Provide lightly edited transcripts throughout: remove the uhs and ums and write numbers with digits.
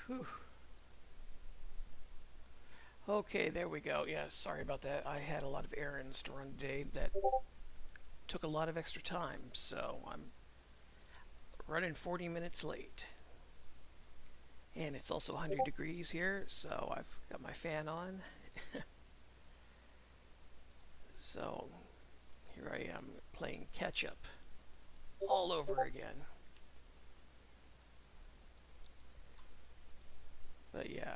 Whew. Okay, there we go. Yeah, sorry about that. I had a lot of errands to run today that took a lot of extra time, so I'm running 40 minutes late. And it's also 100 degrees here, so I've got my fan on. So here I am playing catch up all over again. But yeah,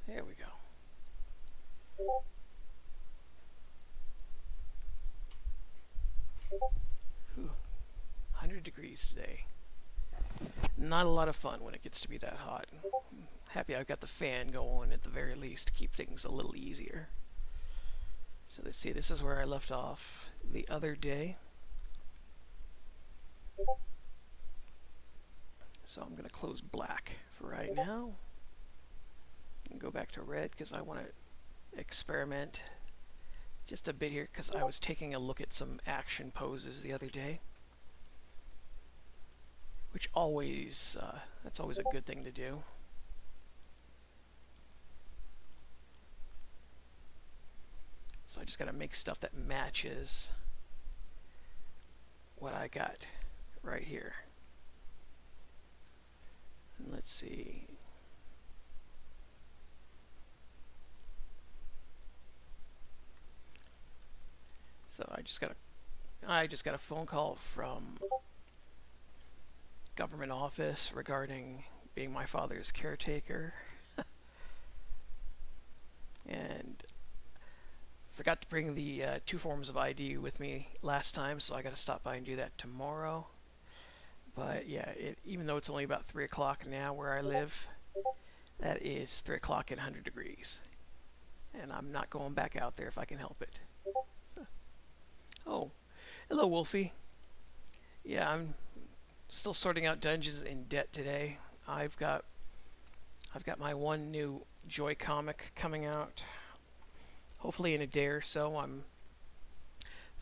there we go. Whew. 100 degrees today. Not a lot of fun when it gets to be that hot. Happy I've got the fan going at the very least to keep things a little easier. So let's see, this is where I left off the other day. So I'm going to close black for right now. And go back to red because I want to experiment just a bit here because I was taking a look at some action poses the other day. Which always, that's always a good thing to do. So I just gotta make stuff that matches what I got right here. And let's see. So I just got a phone call from government office regarding being my father's caretaker. And forgot to bring the two forms of ID with me last time, so I got to stop by and do that tomorrow. But yeah, even though it's only about 3 o'clock now where I live, that is 3 o'clock and 100 degrees. And I'm not going back out there if I can help it. Oh, hello, Wolfie. Yeah, I'm still sorting out Dungeons in Debt today. I've got my one new Joy comic coming out. Hopefully in a day or so. I'm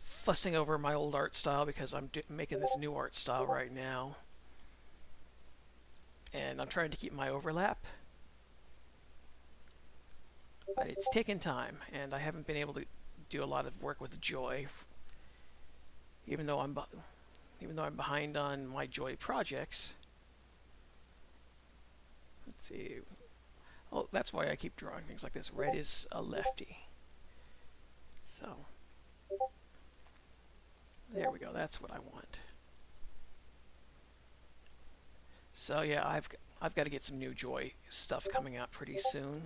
fussing over my old art style because I'm making this new art style right now. And I'm trying to keep my overlap. But it's taken time, and I haven't been able to do a lot of work with Joy. Even though I'm behind on my Joy projects. Let's see. Oh, that's why I keep drawing things like this. Red is a lefty. So, there we go. That's what I want. So yeah, I've got to get some new Joy stuff coming out pretty soon.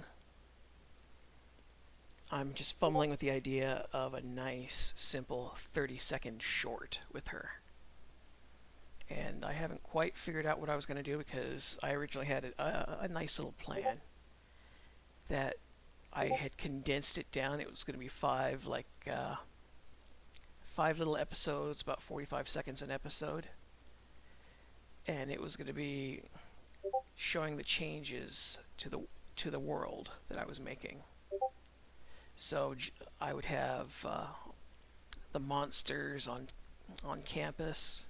I'm just fumbling with the idea of a nice, simple 30-second short with her. And I haven't quite figured out what I was going to do because I originally had a nice little plan that I had condensed it down. It was going to be five little episodes, about 45 seconds an episode. And it was going to be showing the changes to the world that I was making. So I would have the monsters on campus,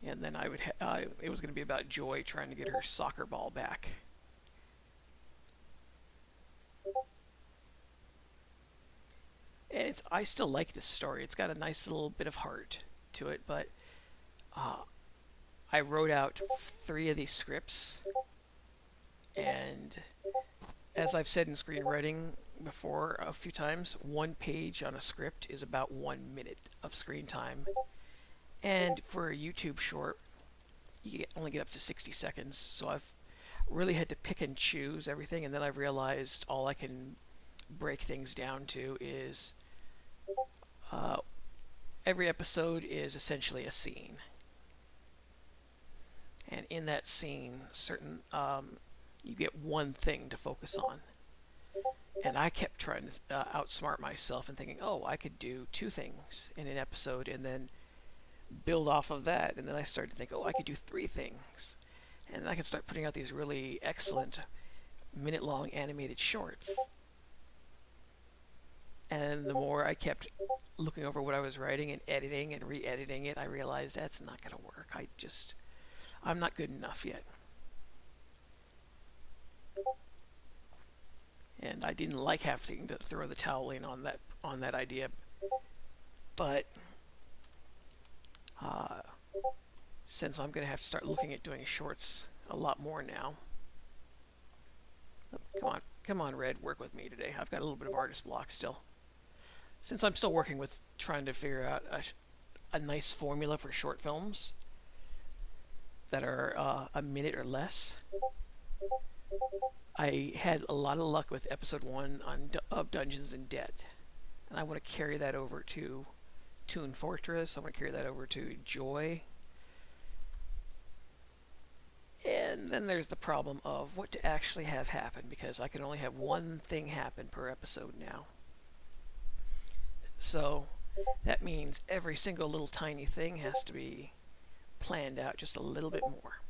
and then it was going to be about Joy trying to get her soccer ball back. And I still like this story. It's got a nice little bit of heart to it, but I wrote out 3 of these scripts, and as I've said in screenwriting before a few times, 1 page on a script is about 1 minute of screen time. And for a YouTube short, you only get up to 60 seconds. So I've really had to pick and choose everything. And then I've realized all I can break things down to is every episode is essentially a scene. And in that scene, you get one thing to focus on. And I kept trying to outsmart myself and thinking, oh, I could do 2 things in an episode and then build off of that. And then I started to think, oh, I could do 3 things. And I could start putting out these really excellent minute-long animated shorts. And the more I kept looking over what I was writing and editing and re-editing it, I realized that's not going to work. I'm not good enough yet. And I didn't like having to throw the towel in on that idea, but uh, since I'm going to have to start looking at doing shorts a lot more now. Oh, come on, Red, work with me today. I've got a little bit of artist block still. Since I'm still working with trying to figure out a nice formula for short films that are a minute or less. I had a lot of luck with episode 1 of Dungeons and Debt, and I want to carry that over to Toon Fortress. I want to carry that over to Joy. And then there's the problem of what to actually have happen, because I can only have one thing happen per episode now. So that means every single little tiny thing has to be planned out just a little bit more.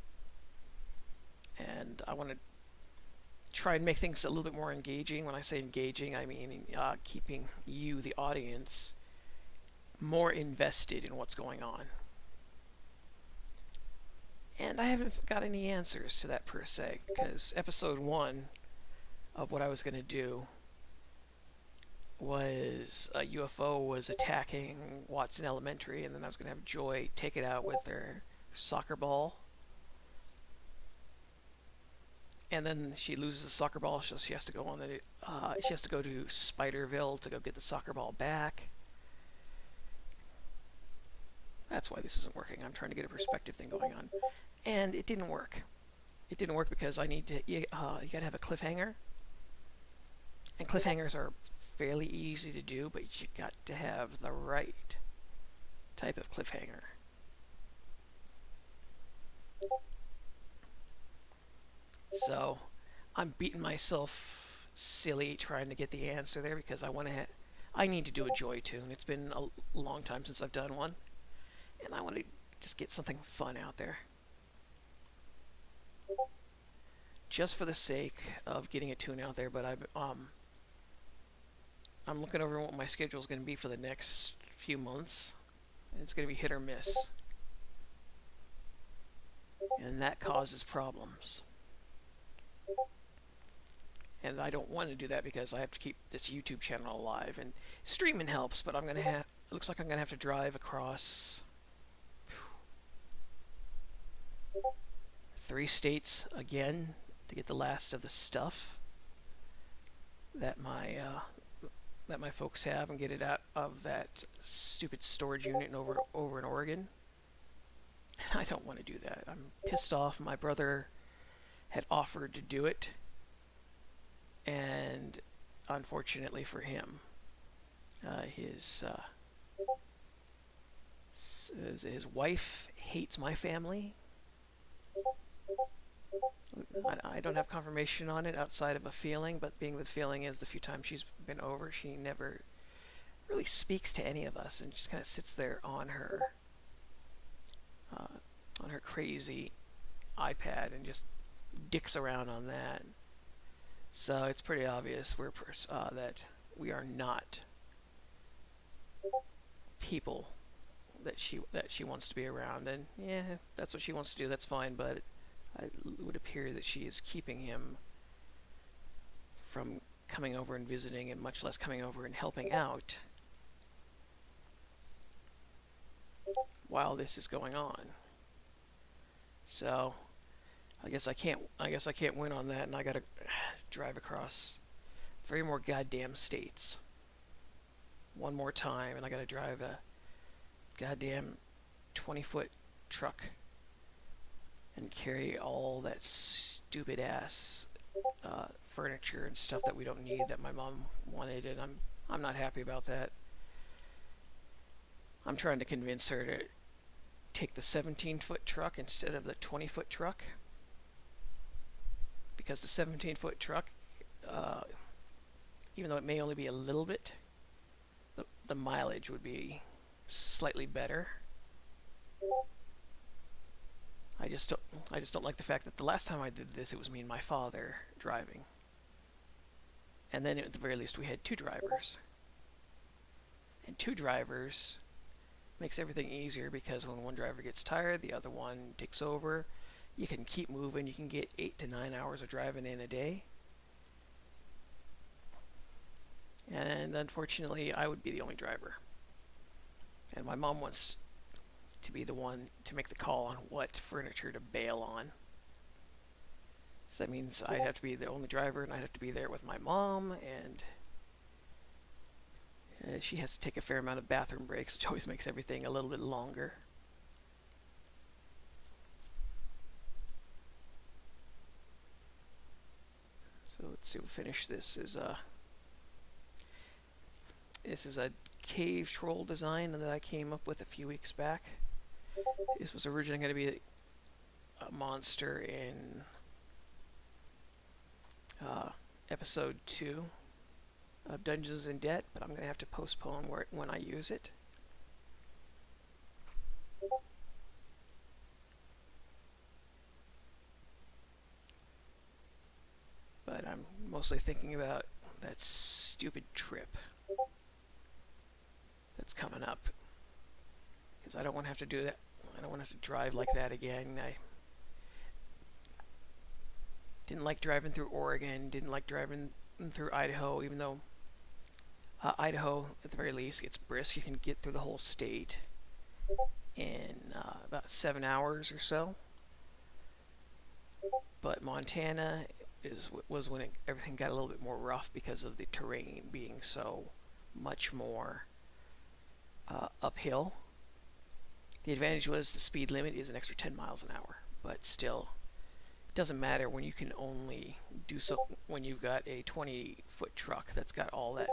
And I want to try and make things a little bit more engaging. When I say engaging, I mean keeping you, the audience, more invested in what's going on. And I haven't got any answers to that per se, because episode 1 of what I was going to do was a UFO was attacking Watson Elementary, and then I was going to have Joy take it out with their soccer ball. And then she loses the soccer ball, so she has to go on she has to go to Spiderville to go get the soccer ball back. That's why this isn't working. I'm trying to get a perspective thing going on, and it didn't work. It didn't work because I need to. You gotta have a cliffhanger, and cliffhangers are fairly easy to do, but you got to have the right type of cliffhanger. So I'm beating myself silly trying to get the answer there, because I need to do a Joy tune. It's been a long time since I've done one, and I want to just get something fun out there. Just for the sake of getting a tune out there, but I'm looking over what my schedule is going to be for the next few months, and it's going to be hit or miss. And that causes problems. And I don't want to do that because I have to keep this YouTube channel alive, and streaming helps, but it looks like I'm going to have to drive across 3 states again to get the last of the stuff that my folks have, and get it out of that stupid storage unit over in Oregon. I don't want to do that. I'm pissed off. My brother had offered to do it, and unfortunately for him, his wife hates my family. I don't have confirmation on it outside of a feeling, but being the feeling is the few times she's been over, she never really speaks to any of us, and just kind of sits there on her crazy iPad and just dicks around on that. So it's pretty obvious that we are not people that she wants to be around. And yeah, if that's what she wants to do, that's fine, but it would appear that she is keeping him from coming over and visiting, and much less coming over and helping out while this is going on. So I guess I can't win on that, and I gotta drive across 3 more goddamn states one more time, and I gotta drive a goddamn 20-foot truck and carry all that stupid ass furniture and stuff that we don't need that my mom wanted, and I'm not happy about that. I'm trying to convince her to take the 17-foot truck instead of the 20-foot truck, because the 17-foot truck, even though it may only be a little bit, the mileage would be slightly better. I just don't like the fact that the last time I did this, it was me and my father driving, and then at the very least we had 2 drivers, and 2 drivers makes everything easier, because when one driver gets tired, the other one takes over, you can keep moving. You can get 8 to 9 hours of driving in a day. And unfortunately, I would be the only driver. And my mom wants to be the one to make the call on what furniture to bail on. So that means I'd have to be the only driver, and I'd have to be there with my mom, and she has to take a fair amount of bathroom breaks, which always makes everything a little bit longer. So let's see, we'll finish this. This is a cave troll design that I came up with a few weeks back. This was originally going to be a monster in episode 2 of Dungeons in Debt, but I'm going to have to postpone when I use it. But I'm mostly thinking about that stupid trip that's coming up, because I don't want to have to do that. I don't want to have to drive like that again. I didn't like driving through Oregon, didn't like driving through Idaho, even though Idaho, at the very least, gets brisk. You can get through the whole state in about 7 hours or so. But Montana was when everything got a little bit more rough because of the terrain being so much more uphill. The advantage was the speed limit is an extra 10 miles an hour, but still, it doesn't matter when you can only do so when you've got a 20-foot truck that's got all that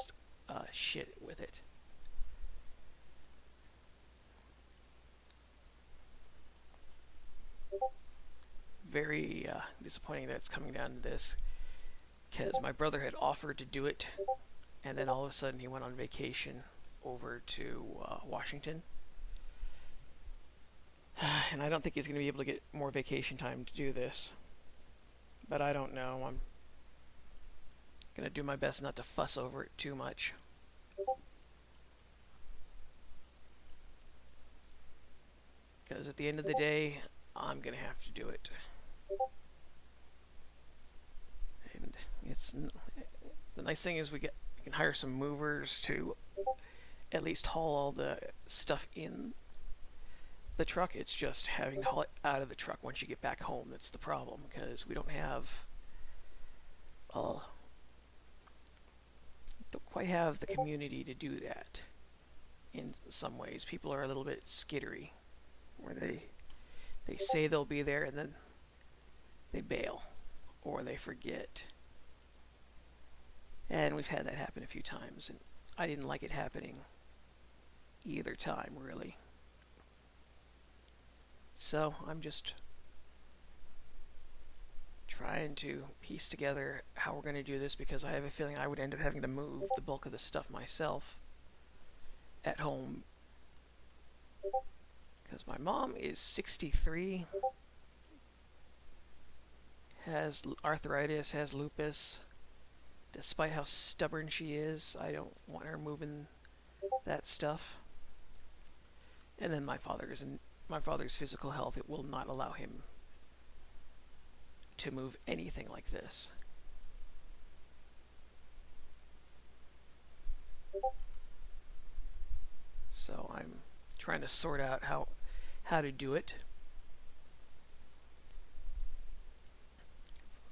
shit with it. Very disappointing that it's coming down to this, because my brother had offered to do it, and then all of a sudden he went on vacation over to Washington. And I don't think he's going to be able to get more vacation time to do this. But I don't know. I'm going to do my best not to fuss over it too much. Because at the end of the day, I'm going to have to do it. And the nice thing is we can hire some movers to at least haul all the stuff in the truck. It's just having to haul it out of the truck once you get back home that's the problem, because we don't quite have the community to do that. In some ways, people are a little bit skittery, where they say they'll be there and then they bail or they forget. And we've had that happen a few times, and I didn't like it happening either time, really. So I'm just trying to piece together how we're going to do this, because I have a feeling I would end up having to move the bulk of the stuff myself at home, because my mom is 63, has arthritis, has lupus. Despite how stubborn she is, I don't want her moving that stuff. And then my father's physical health, it will not allow him to move anything like this. So I'm trying to sort out how to do it.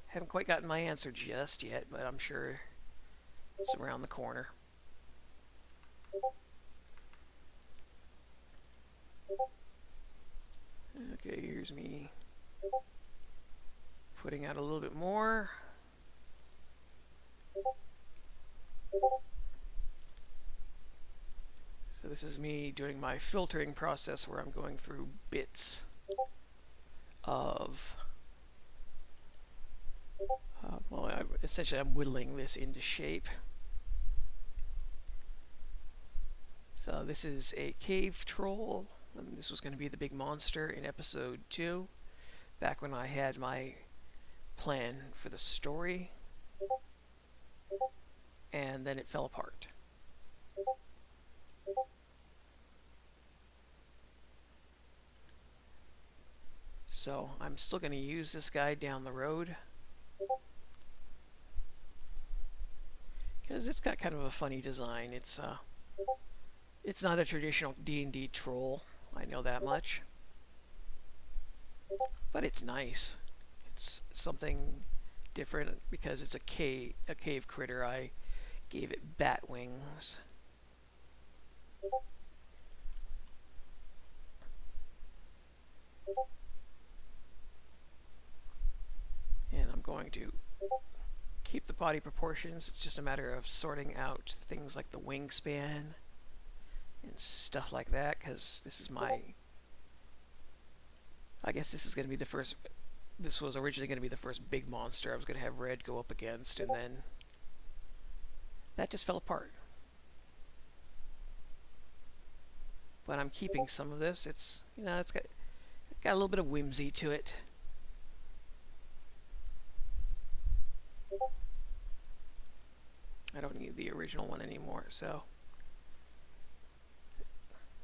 Haven't quite gotten my answer just yet, but I'm sure it's around the corner. Okay, here's me putting out a little bit more. So this is me doing my filtering process, where I'm going through bits of essentially I'm whittling this into shape. So this is a cave troll, and this was going to be the big monster in episode 2, back when I had my plan for the story, and then it fell apart. So I'm still going to use this guy down the road, because it's got kind of a funny design. It's not a traditional D&D troll, I know that much, but it's nice. It's something different because it's a cave critter. I gave it bat wings. And I'm going to keep the body proportions. It's just a matter of sorting out things like the wingspan and stuff like that, because this is I guess this is going to be the first. This was originally going to be the first big monster I was going to have Red go up against, and then that just fell apart. But I'm keeping some of this. It's it's got a little bit of whimsy to it. I don't need the original one anymore, so.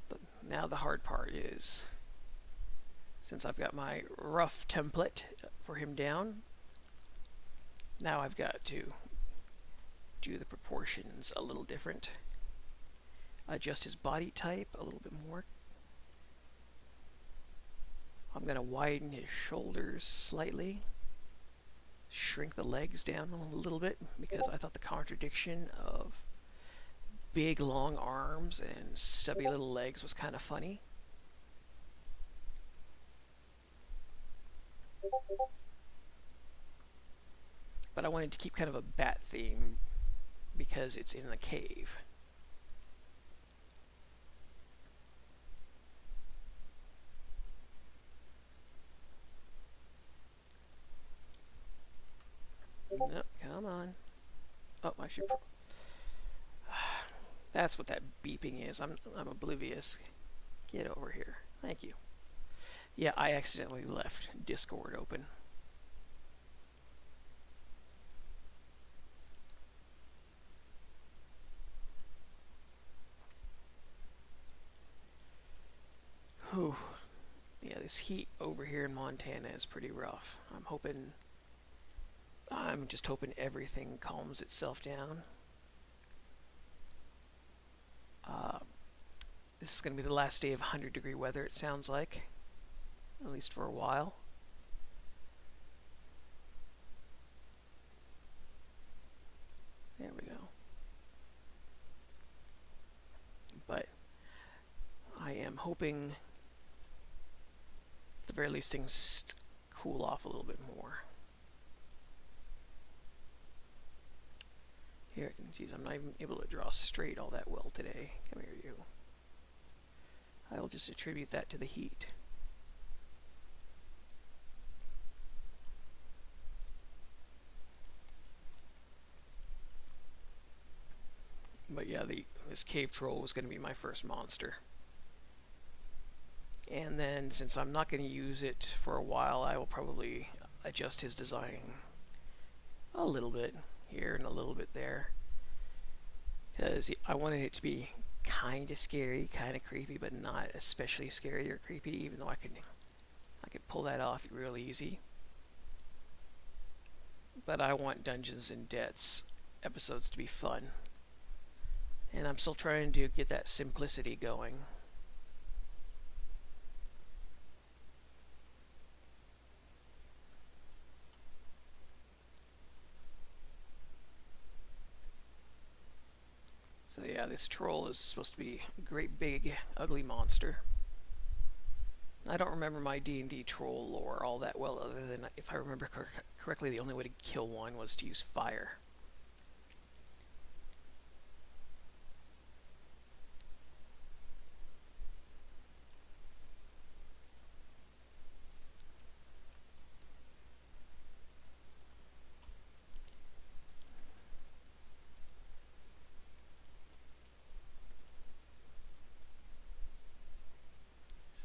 But now the hard part is, since I've got my rough template for him down, now I've got to do the proportions a little different. Adjust his body type a little bit more. I'm going to widen his shoulders slightly. Shrink the legs down a little bit, because I thought the contradiction of big long arms and stubby little legs was kind of funny. But I wanted to keep kind of a bat theme because it's in the cave. Nope, come on. Oh, I should. That's what that beeping is. I'm oblivious. Get over here. Thank you. Yeah, I accidentally left Discord open. Whew. Yeah, this heat over here in Montana is pretty rough. I'm just hoping everything calms itself down. This is going to be the last day of 100-degree weather, it sounds like. At least for a while. There we go. But I am hoping, at the very least, things cool off a little bit more. Here, geez, I'm not even able to draw straight all that well today. Come here, you. I will just attribute that to the heat. But yeah, this cave troll was going to be my first monster. And then, since I'm not going to use it for a while, I will probably adjust his design a little bit here and a little bit there, because I wanted it to be kind of scary, kind of creepy, but not especially scary or creepy, even though I could pull that off real easy. But I want Dungeons and Debts episodes to be fun, and I'm still trying to get that simplicity going. So yeah, this troll is supposed to be a great big ugly monster. I don't remember my D&D troll lore all that well, other than, if I remember correctly, the only way to kill one was to use fire.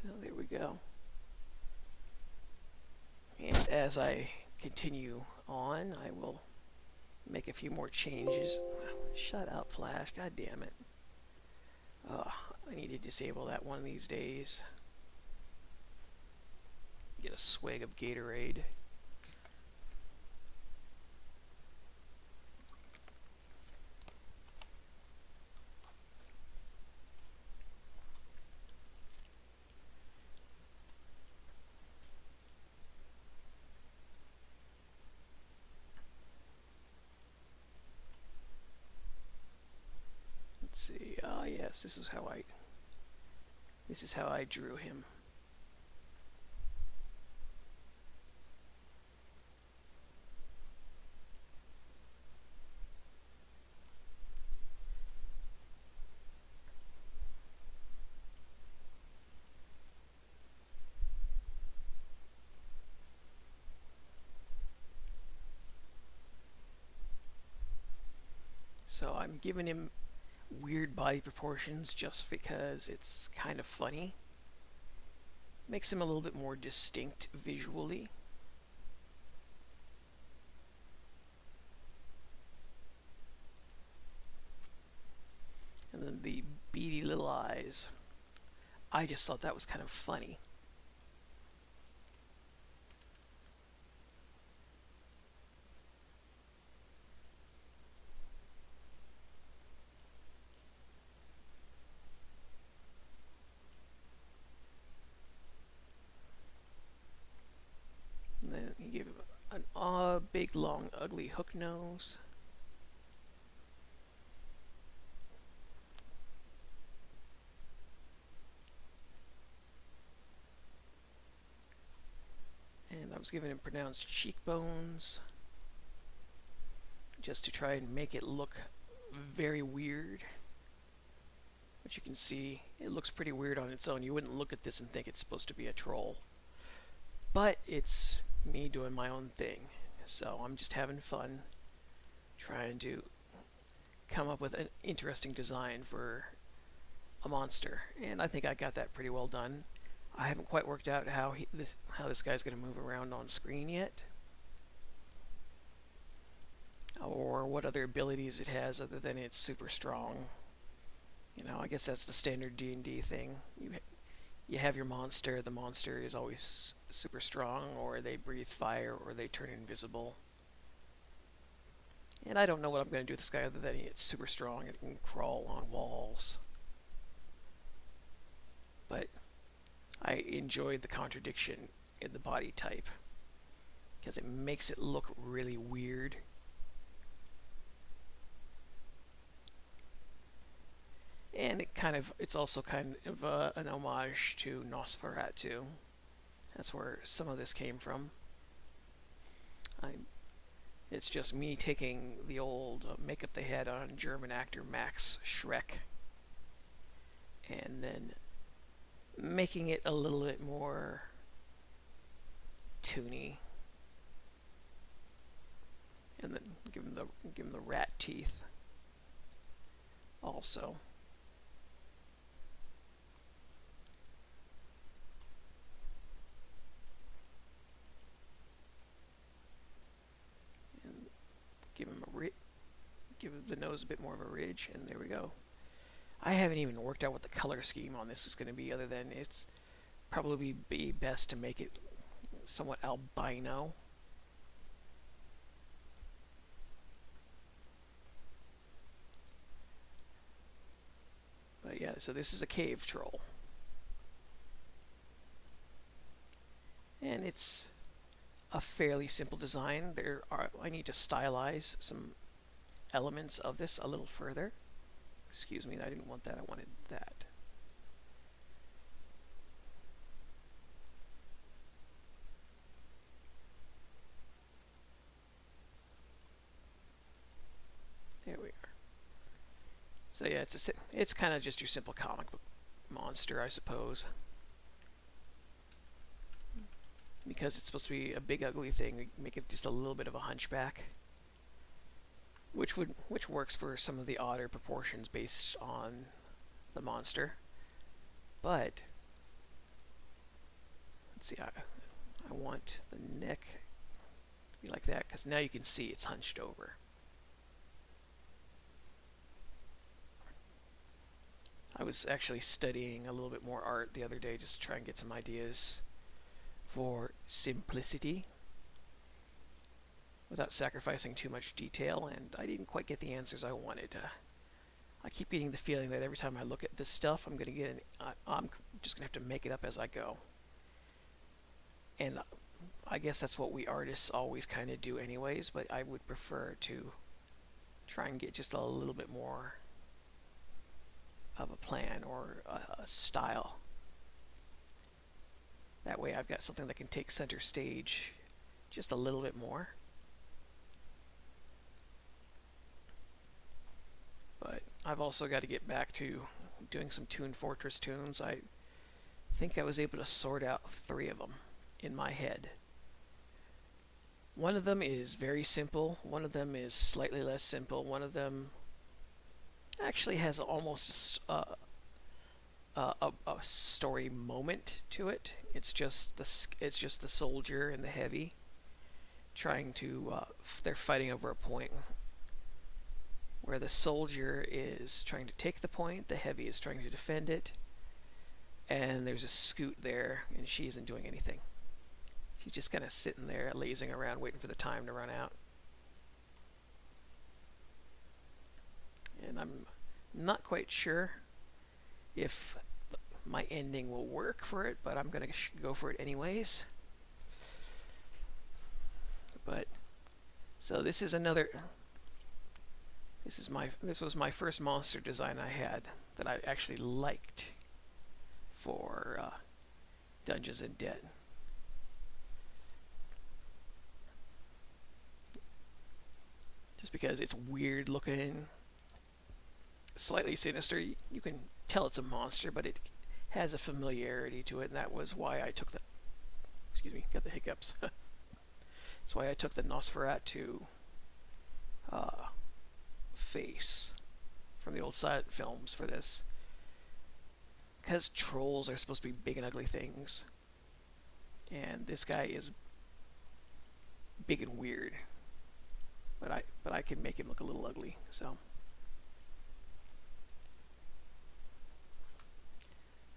So there we go. And as I continue on, I will make a few more changes. Shut up, Flash. God damn it. I need to disable that one of these days. Get a swig of Gatorade. Let's see. Ah, yes, this is how I drew him. So I'm giving him weird body proportions just because it's kind of funny. Makes him a little bit more distinct visually. And then the beady little eyes. I just thought that was kind of funny. And then he gave an big, long, ugly hook nose. And I was giving him pronounced cheekbones just to try and make it look very weird. But you can see it looks pretty weird on its own. You wouldn't look at this and think it's supposed to be a troll. But it's me doing my own thing. So I'm just having fun trying to come up with an interesting design for a monster. And I think I got that pretty well done. I haven't quite worked out how this guy's going to move around on screen yet, or what other abilities it has other than it's super strong. You know, I guess that's the standard D&D thing. You have your monster. The monster is always super strong, or they breathe fire, or they turn invisible. And I don't know what I'm going to do with this guy other than it's super strong and it can crawl on walls. But I enjoyed the contradiction in the body type because it makes it look really weird. And it's also kind of an homage to Nosferatu. That's where some of this came from. It's just me taking the old makeup they had on German actor Max Schreck and then making it a little bit more toony, and then give him the rat teeth also. And give the nose a bit more of a ridge, and there we go. I haven't even worked out what the color scheme on this is going to be, other than it's probably be best to make it somewhat albino. But yeah, so this is a cave troll. And it's a fairly simple design. I need to stylize some elements of this a little further. Excuse me, I didn't want that, I wanted that. There we are. So yeah, it's kind of just your simple comic book monster, I suppose. Because it's supposed to be a big ugly thing, we make it just a little bit of a hunchback, which works for some of the odder proportions based on the monster. But let's see, I want the neck to be like that because now you can see it's hunched over. I was actually studying a little bit more art the other day just to try and get some ideas for simplicity without sacrificing too much detail, and I didn't quite get the answers I wanted. I keep getting the feeling that every time I look at this stuff, I'm just gonna have to make it up as I go. And I guess that's what we artists always kind of do anyways, but I would prefer to try and get just a little bit more of a plan or a style. That way I've got something that can take center stage just a little bit more. But I've also got to get back to doing some Toon Fortress tunes. I think I was able to sort out 3 of them in my head. One of them is very simple, one of them is slightly less simple, one of them actually has almost a story moment to it. It's just the soldier and the heavy trying to they're fighting over a point where the soldier is trying to take the point, the heavy is trying to defend it, and there's a scoot there and she isn't doing anything. She's just kind of sitting there lazing around waiting for the time to run out. And I'm not quite sure if my ending will work for it, but I'm going to go for it anyways. But so this was my first monster design I had that I actually liked for Dungeons and Dead. Just because it's weird looking, slightly sinister. You can tell it's a monster, but it has a familiarity to it, and that was why I took the... Excuse me, got the hiccups. That's why I took the Nosferatu face from the old silent films for this. Because trolls are supposed to be big and ugly things. And this guy is big and weird. But I can make him look a little ugly, so.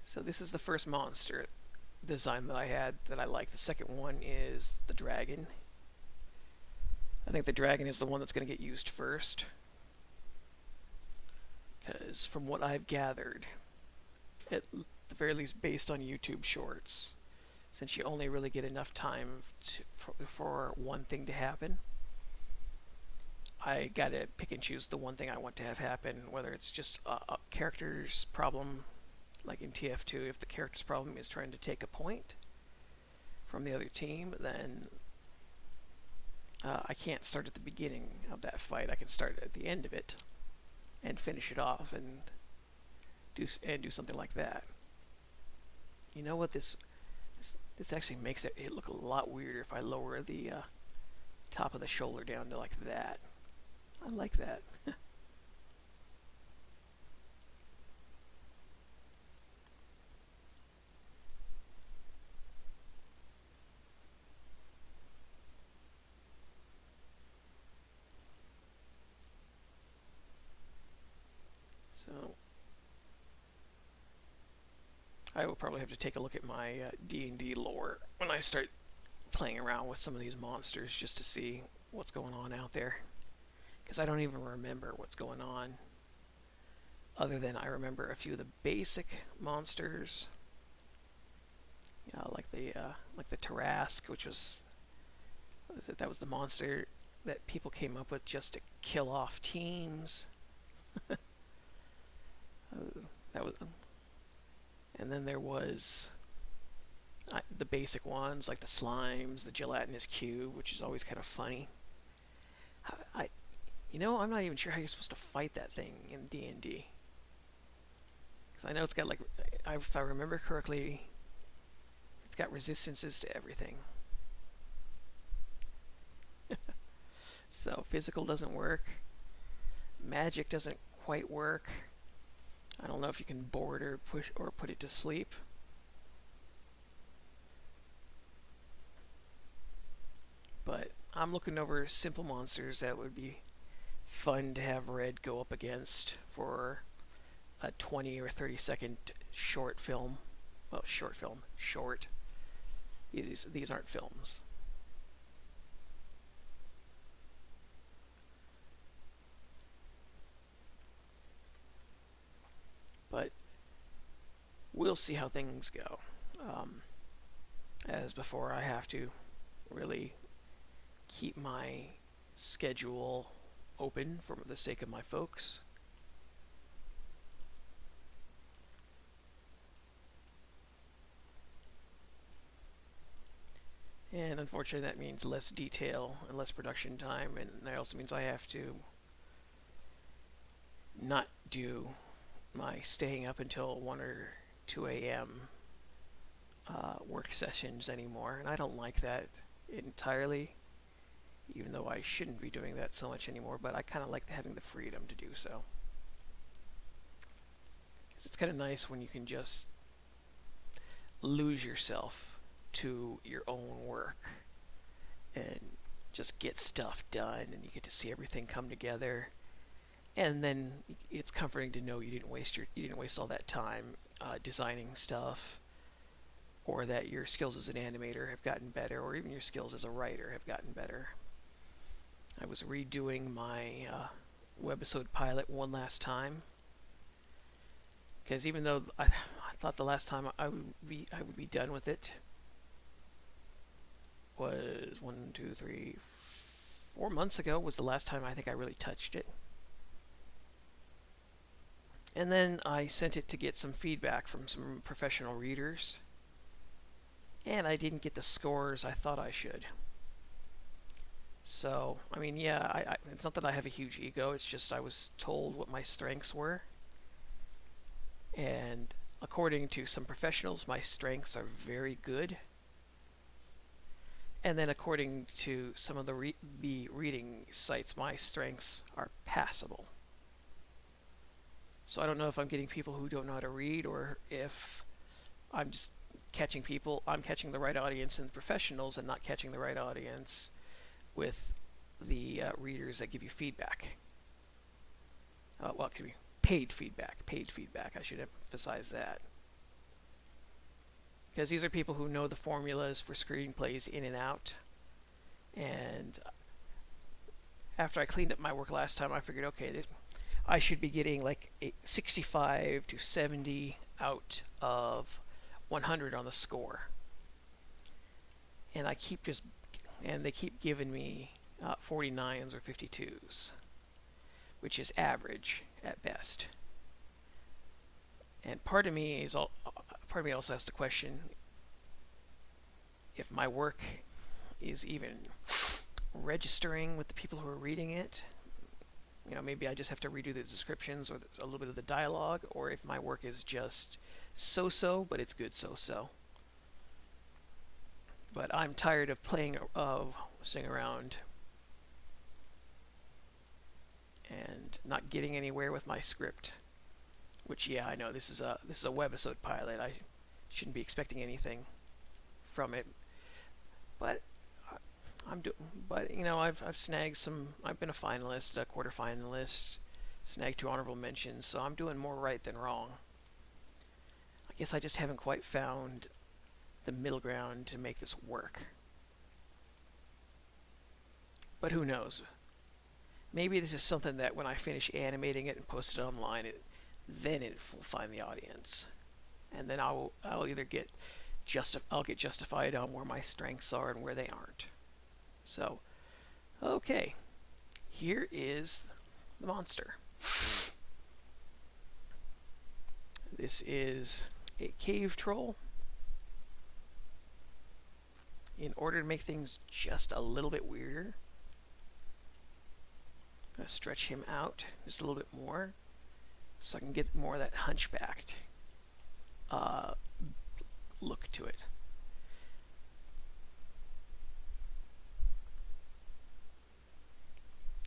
So this is the first monster design that I had that I like. The second one is the dragon. I think the dragon is the one that's going to get used first. Because from what I've gathered, at the very least based on YouTube shorts, since you only really get enough time for one thing to happen, I gotta pick and choose the one thing I want to have happen, whether it's just a character's problem, like in TF2, if the character's problem is trying to take a point from the other team, then I can't start at the beginning of that fight. I can start at the end of it and finish it off and do something like that. You know what, this actually makes it look a lot weirder if I lower the top of the shoulder down to like that. I like that. So I will probably have to take a look at my D&D lore when I start playing around with some of these monsters just to see what's going on out there. Because I don't even remember what's going on, other than I remember a few of the basic monsters. You know, like the Tarrasque, which was, what is it? That was the monster that people came up with just to kill off teams. That was, and then there was the basic ones like the slimes, the gelatinous cube, which is always kind of funny. You know, I'm not even sure how you're supposed to fight that thing in D&D. Because I know it's got, like, if I remember correctly, it's got resistances to everything. So physical doesn't work. Magic doesn't quite work. I don't know if you can board or push or put it to sleep. But I'm looking over simple monsters that would be fun to have Red go up against for a 20 or 30 second short film. Well, short. These aren't films. But we'll see how things go. As before, I have to really keep my schedule open for the sake of my folks. And unfortunately, that means less detail and less production time, and that also means I have to not do my staying up until 1 or 2 a.m. Work sessions anymore, and I don't like that entirely, even though I shouldn't be doing that so much anymore, but I kind of like having the freedom to do so. Because it's kind of nice when you can just lose yourself to your own work and just get stuff done, and you get to see everything come together. And then it's comforting to know you didn't waste all that time designing stuff, or that your skills as an animator have gotten better, or even your skills as a writer have gotten better. I was redoing my webisode pilot one last time, because even though I thought the last time I would be done with it was 4 months ago was the last time I think I really touched it. And then I sent it to get some feedback from some professional readers, and I didn't get the scores I thought I should. So, I mean, yeah, it's not that I have a huge ego, it's just I was told what my strengths were. And according to some professionals, my strengths are very good. And then according to some of the reading sites, my strengths are passable. So I don't know if I'm getting people who don't know how to read, or if I'm just catching the right audience in professionals and not catching the right audience with the readers that give you feedback. Well, excuse me, paid feedback. I should emphasize that. Because these are people who know the formulas for screenplays in and out. And after I cleaned up my work last time, I figured, okay, I should be getting like 65 to 70 out of 100 on the score. And they keep giving me 49s or 52s, which is average at best. And part of me also has to question if my work is even registering with the people who are reading it. You know, maybe I just have to redo the descriptions or a little bit of the dialogue, or if my work is just so-so, but it's good so-so. But I'm tired of sitting around and not getting anywhere with my script. Which, yeah, I know this is a webisode pilot. I shouldn't be expecting anything from it, but I've snagged some. I've been a finalist, a quarterfinalist, snagged 2 honorable mentions, so I'm doing more right than wrong. I guess I just haven't quite found the middle ground to make this work. But who knows? Maybe this is something that when I finish animating it and post it online, then it will find the audience, and then I'll either get justified on where my strengths are and where they aren't. So, okay, here is the monster. This is a cave troll. In order to make things just a little bit weirder, I'm going to stretch him out just a little bit more so I can get more of that hunchbacked look to it.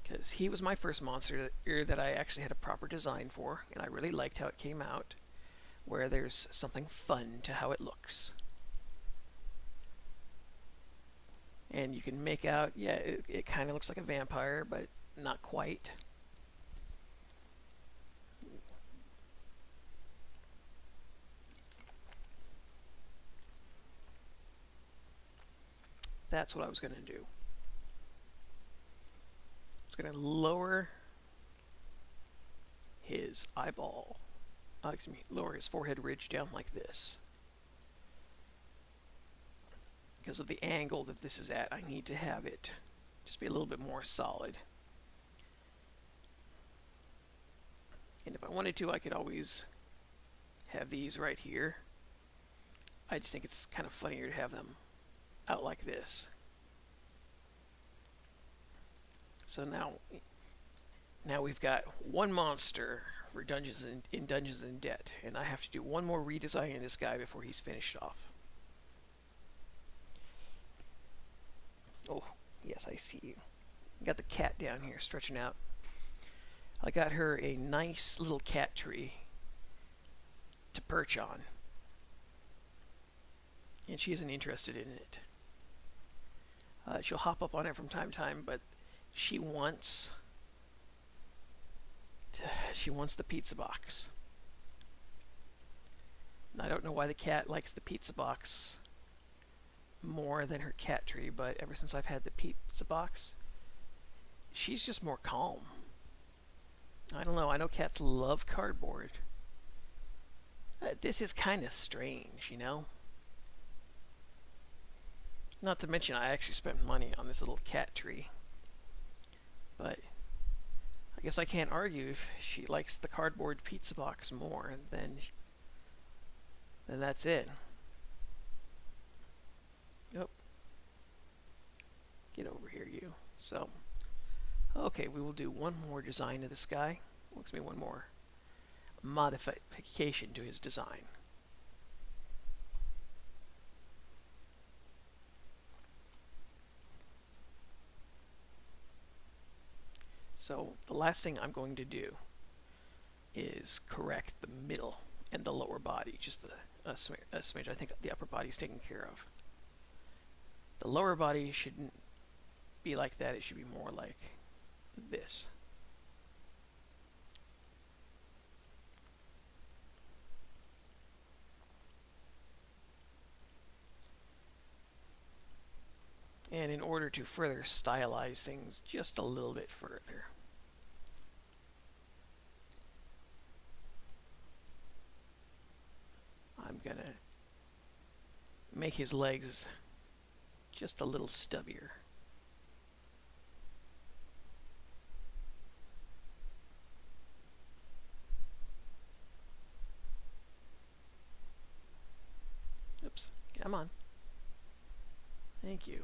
Because he was my first monster that I actually had a proper design for, and I really liked how it came out, where there's something fun to how it looks. And you can make out, yeah, it kind of looks like a vampire, but not quite. That's what I was going to do. I was going to lower his eyeball, lower his forehead ridge down like this. Because of the angle that this is at, I need to have it just be a little bit more solid. And if I wanted to, I could always have these right here. I just think it's kind of funnier to have them out like this. So now we've got one monster for Dungeons in Dungeons and Debt, and I have to do one more redesign of this guy before he's finished off. Oh, yes, I see you. Got the cat down here stretching out. I got her a nice little cat tree to perch on, and she isn't interested in it. She'll hop up on it from time to time, but she wants the pizza box. And I don't know why the cat likes the pizza box more than her cat tree, but ever since I've had the pizza box, she's just more calm. I don't know. I know cats love cardboard. This is kind of strange, you know? Not to mention I actually spent money on this little cat tree. But I guess I can't argue if she likes the cardboard pizza box more, then that's it. Yep. Get over here, you. So, okay, we will do one more design of this guy. Looks me one more modification to his design. So the last thing I'm going to do is correct the middle and the lower body, just a smidge. I think the upper body is taken care of. The lower body shouldn't be like that. It should be more like this. And in order to further stylize things just a little bit further, I'm gonna make his legs just a little stubbier. Oops, come on. Thank you.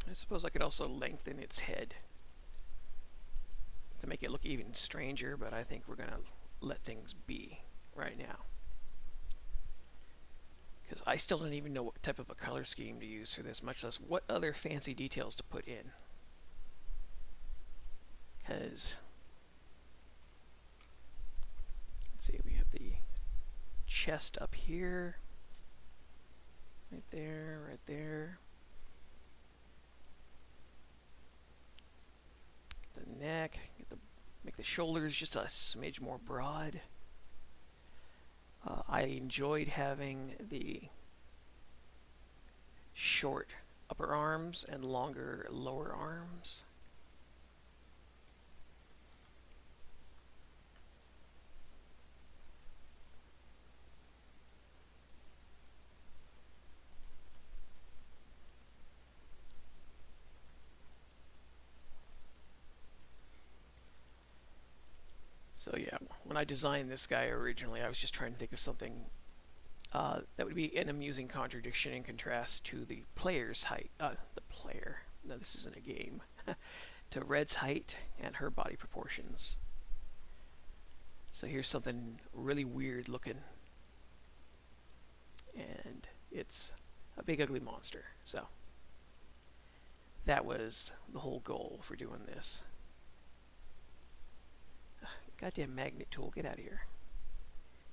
I suppose I could also lengthen its head to make it look even stranger, but I think we're going to let things be right now. Because I still don't even know what type of a color scheme to use for this, much less what other fancy details to put in. Because, let's see, we have the chest up here, right there, right there. The neck, make the shoulders just a smidge more broad. I enjoyed having the short upper arms and longer lower arms. So yeah, when I designed this guy originally, I was just trying to think of something that would be an amusing contradiction in contrast to the player's height. No, this isn't a game. To Red's height and her body proportions. So here's something really weird looking. And it's a big ugly monster. So that was the whole goal for doing this. Goddamn magnet tool, get out of here.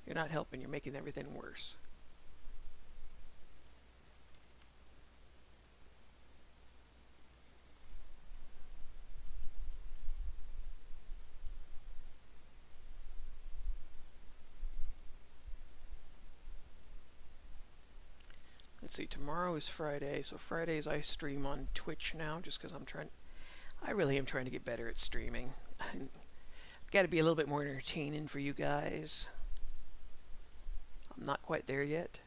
You're not helping, you're making everything worse. let's see, tomorrow is Friday, so Fridays I stream on Twitch now just because I really am trying to get better at streaming. Got to be a little bit more entertaining for you guys. I'm not quite there yet.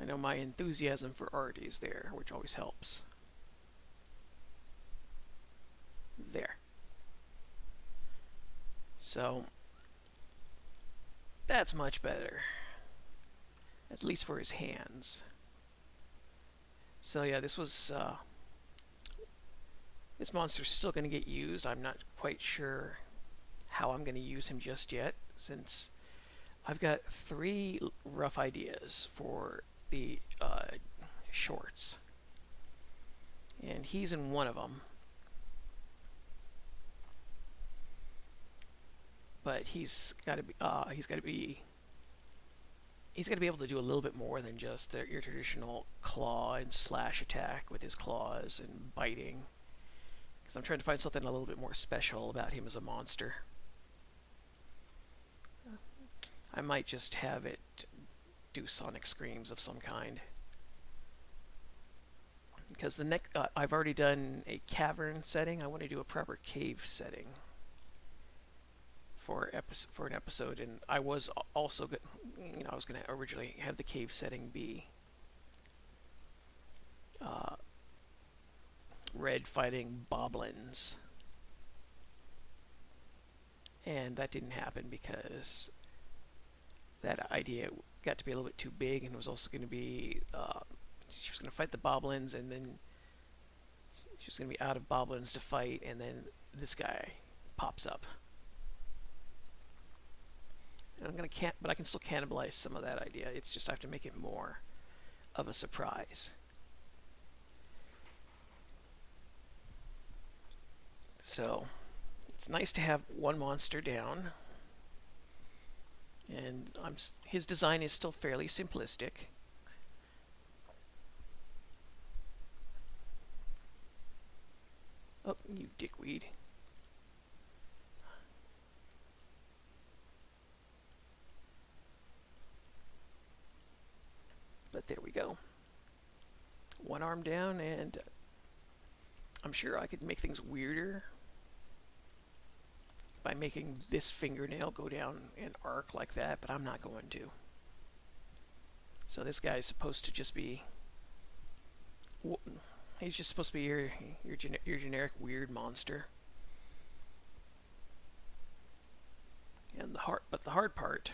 I know my enthusiasm for art is there, which always helps. There. So, that's much better. At least for his hands. So yeah, this monster's still going to get used. I'm not quite sure how I'm going to use him just yet, since I've got 3 rough ideas for the shorts. And he's in one of them. But he's got to be able to do a little bit more than just your traditional claw and slash attack with his claws and biting. Because I'm trying to find something a little bit more special about him as a monster. I might just have it do sonic screams of some kind. Because I've already done a cavern setting. I want to do a proper cave setting for an episode, and I was also I was going to originally have the cave setting be red fighting boblins, and that didn't happen because that idea got to be a little bit too big, and it was also going to be she was going to fight the boblins, and then she was going to be out of boblins to fight, and then this guy pops up. And but I can still cannibalize some of that idea. It's just I have to make it more of a surprise. So it's nice to have one monster down, and his design is still fairly simplistic. Oh, you dickweed. But there we go. One arm down, and I'm sure I could make things weirder by making this fingernail go down an arc like that, but I'm not going to. So this guy's supposed to just be... He's just supposed to be your generic weird monster. And the hard part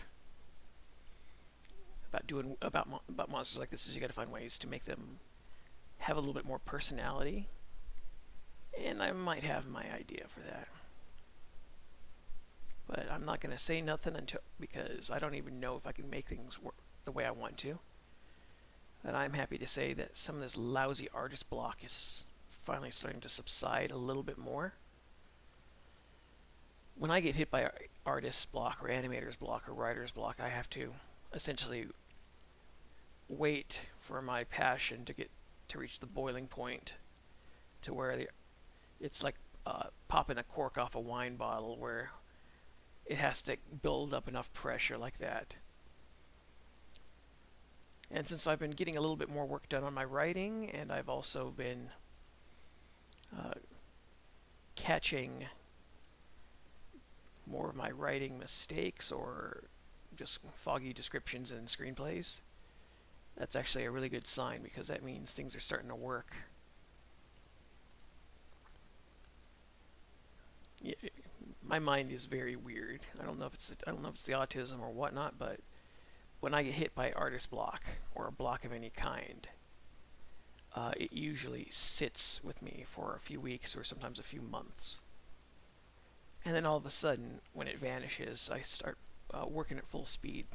about monsters like this is you got to find ways to make them have a little bit more personality, and I might have my idea for that, but I'm not going to say nothing because I don't even know if I can make things work the way I want to. And I'm happy to say that some of this lousy artist block is finally starting to subside a little bit more. When I get hit by artist block or animator's block or writer's block, I have to essentially wait for my passion to reach the boiling point, to where it's like popping a cork off a wine bottle, where it has to build up enough pressure like that. And since I've been getting a little bit more work done on my writing, and I've also been catching more of my writing mistakes or just foggy descriptions in screenplays, that's actually a really good sign, because that means things are starting to work. My mind is very weird. I don't know if it's the autism or whatnot, but when I get hit by artist block or a block of any kind, it usually sits with me for a few weeks or sometimes a few months. And then all of a sudden, when it vanishes, I start working at full speed.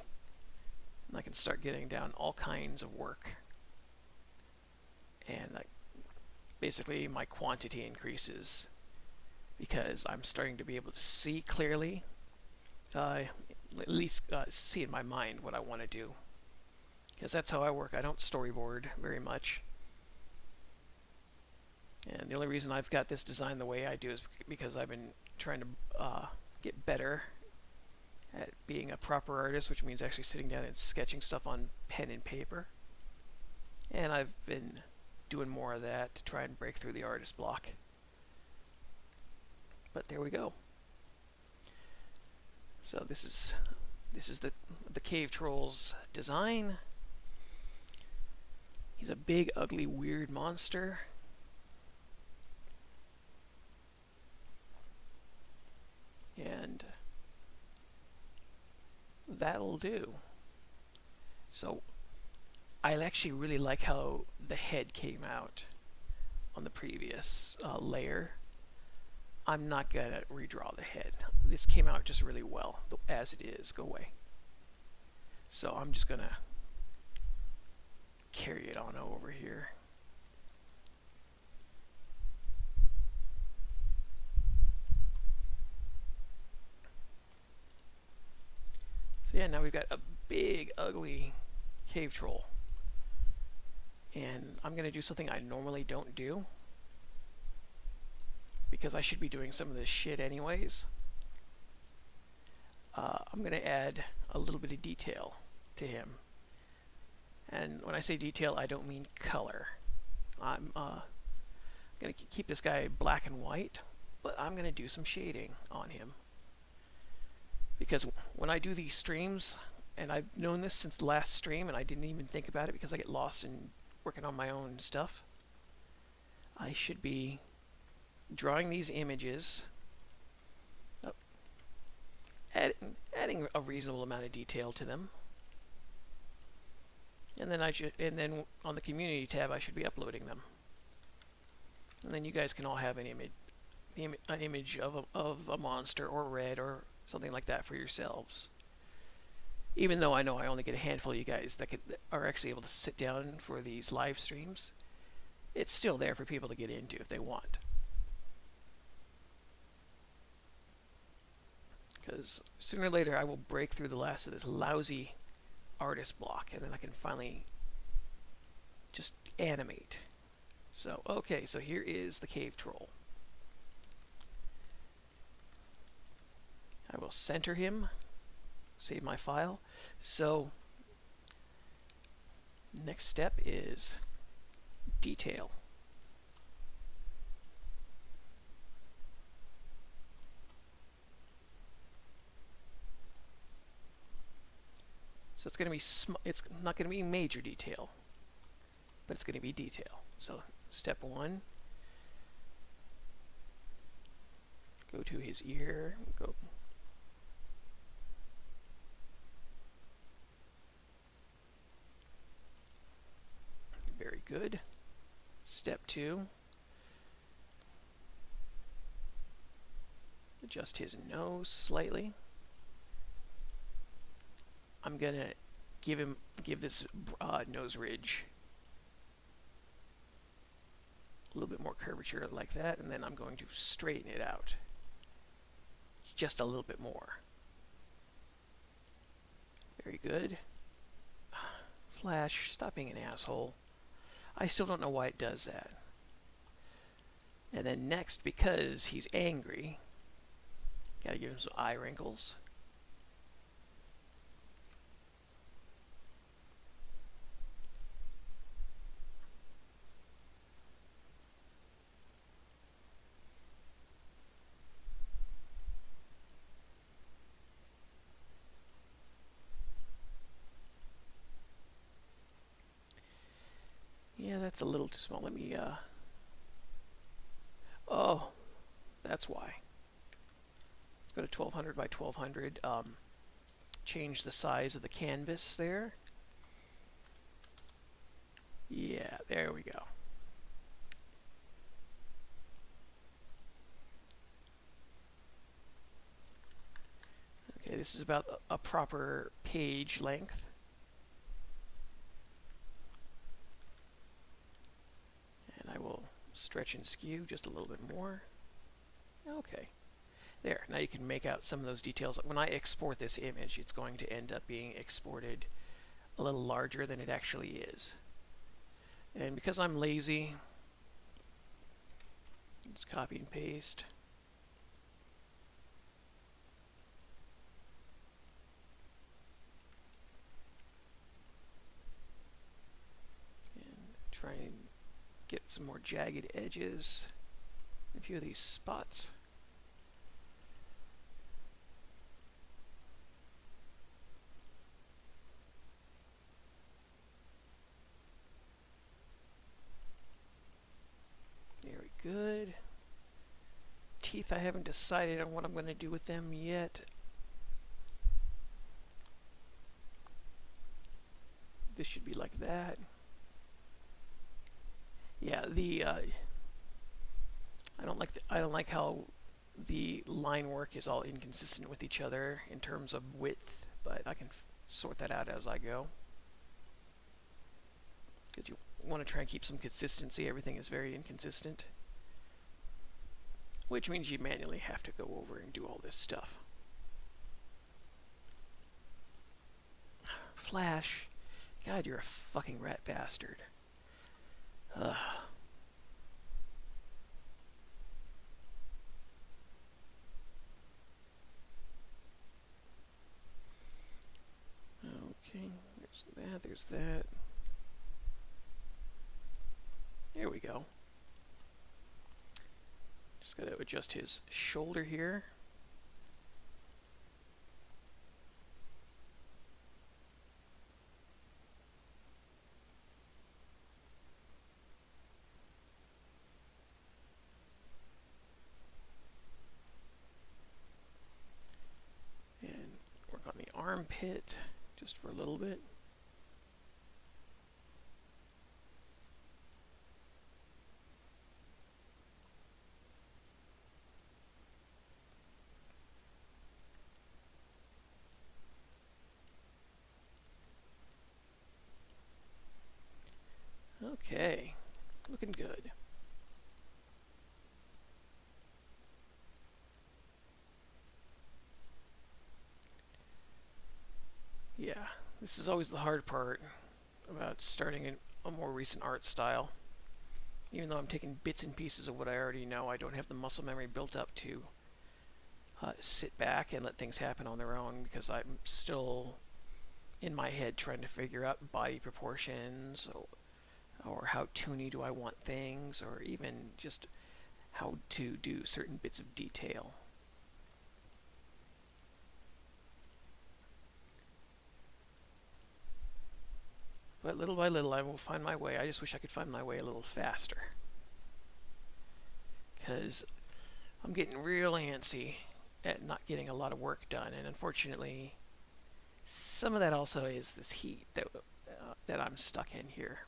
And I can start getting down all kinds of work. And basically my quantity increases, because I'm starting to be able to see clearly, at least see in my mind what I want to do. Because that's how I work. I don't storyboard very much. And the only reason I've got this design the way I do is because I've been trying to get better at being a proper artist, which means actually sitting down and sketching stuff on pen and paper. And I've been doing more of that to try and break through the artist block. But there we go. So this is the cave troll's design. He's a big, ugly, weird monster. And that'll do. So I actually really like how the head came out on the previous layer. I'm not going to redraw the head. This came out just really well as it is. Go away. So I'm just going to carry it on over here. So yeah, now we've got a big, ugly cave troll. And I'm going to do something I normally don't do, because I should be doing some of this shit anyways. I'm going to add a little bit of detail to him. And when I say detail, I don't mean color. I'm going to keep this guy black and white, but I'm going to do some shading on him. Because when I do these streams, and I've known this since the last stream, and I didn't even think about it because I get lost in working on my own stuff, I should be drawing these images, adding a reasonable amount of detail to them, and then on the community tab I should be uploading them, and then you guys can all have an image of a monster or red or something like that for yourselves. Even though I know I only get a handful of you guys that are actually able to sit down for these live streams, it's still there for people to get into if they want. Because sooner or later I will break through the last of this lousy artist block, and then I can finally just animate. So, okay, so here is the cave troll. I will center him, save my file. So, next step is detail. So it's going to be it's not going to be major detail, but it's going to be detail. So step one, go to his ear, go very good. Step two, adjust his nose slightly. I'm gonna give this nose ridge a little bit more curvature like that, and then I'm going to straighten it out just a little bit more. Very good. Flash, stop being an asshole. I still don't know why it does that. And then next, because he's angry, gotta give him some eye wrinkles. Yeah, that's a little too small. Let me, oh, that's why. Let's go to 1200 by 1200. Change the size of the canvas there. Yeah, there we go. Okay, this is about a proper page length. I will stretch and skew just a little bit more. Okay. There. Now you can make out some of those details. When I export this image, it's going to end up being exported a little larger than it actually is. And because I'm lazy, just copy and paste. get some more jagged edges in a few of these spots. Very good. Teeth, I haven't decided on what I'm going to do with them yet. This should be like that. Yeah, I don't like how the line work is all inconsistent with each other in terms of width, but I can sort that out as I go. Because you want to try and keep some consistency. Everything is very inconsistent, which means you manually have to go over and do all this stuff. Flash, God, you're a fucking rat bastard. Ugh. Okay, there's that. There we go. Just got to adjust his shoulder here. And work on the armpit just for a little bit. Okay, looking good. Yeah, this is always the hard part about starting a more recent art style. Even though I'm taking bits and pieces of what I already know, I don't have the muscle memory built up to sit back and let things happen on their own, because I'm still in my head trying to figure out body proportions, or how toony do I want things, or even just how to do certain bits of detail. But little by little I will find my way. I just wish I could find my way a little faster, because I'm getting real antsy at not getting a lot of work done, and unfortunately some of that also is this heat that I'm stuck in here.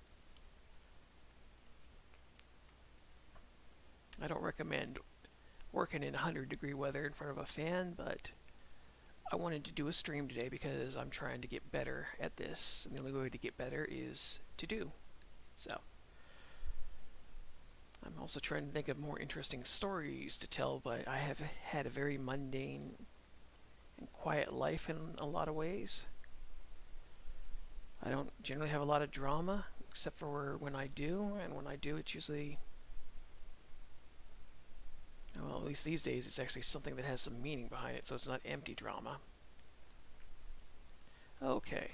I don't recommend working in 100-degree weather in front of a fan, but I wanted to do a stream today because I'm trying to get better at this, and the only way to get better is to do. So I'm also trying to think of more interesting stories to tell, but I have had a very mundane and quiet life in a lot of ways. I don't generally have a lot of drama, except for when I do, and when I do, it's usually, well, at least these days, it's actually something that has some meaning behind it, so it's not empty drama. Okay.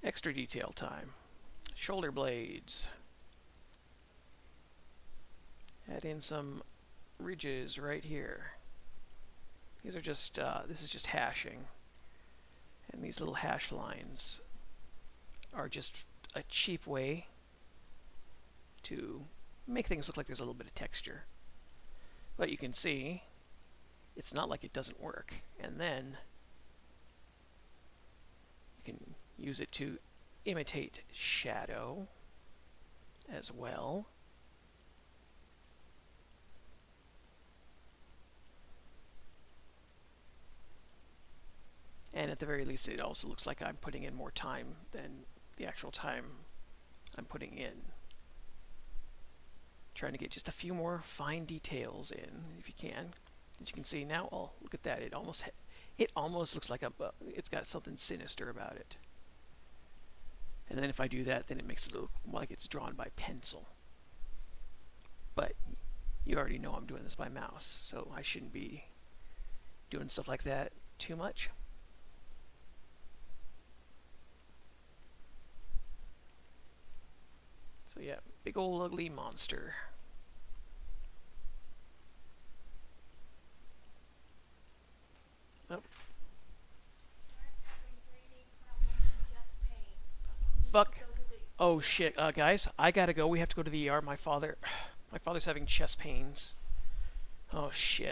Extra detail time. Shoulder blades. Add in some ridges right here. These are just, this is just hashing. And these little hash lines are just a cheap way to make things look like there's a little bit of texture. But you can see, it's not like it doesn't work. And then you can use it to imitate shadow as well. And at the very least, it also looks like I'm putting in more time than the actual time I'm putting in. Trying to get just a few more fine details in, if you can. As you can see now, oh, look at that. It almost looks like it's got something sinister about it. And then if I do that, then it makes it look like it's drawn by pencil. But you already know I'm doing this by mouse, so I shouldn't be doing stuff like that too much. So yeah, Big ol' ugly monster. Oh, fuck. Oh shit, guys, I gotta go. We have to go to the ER. My father's having chest pains. Oh shit.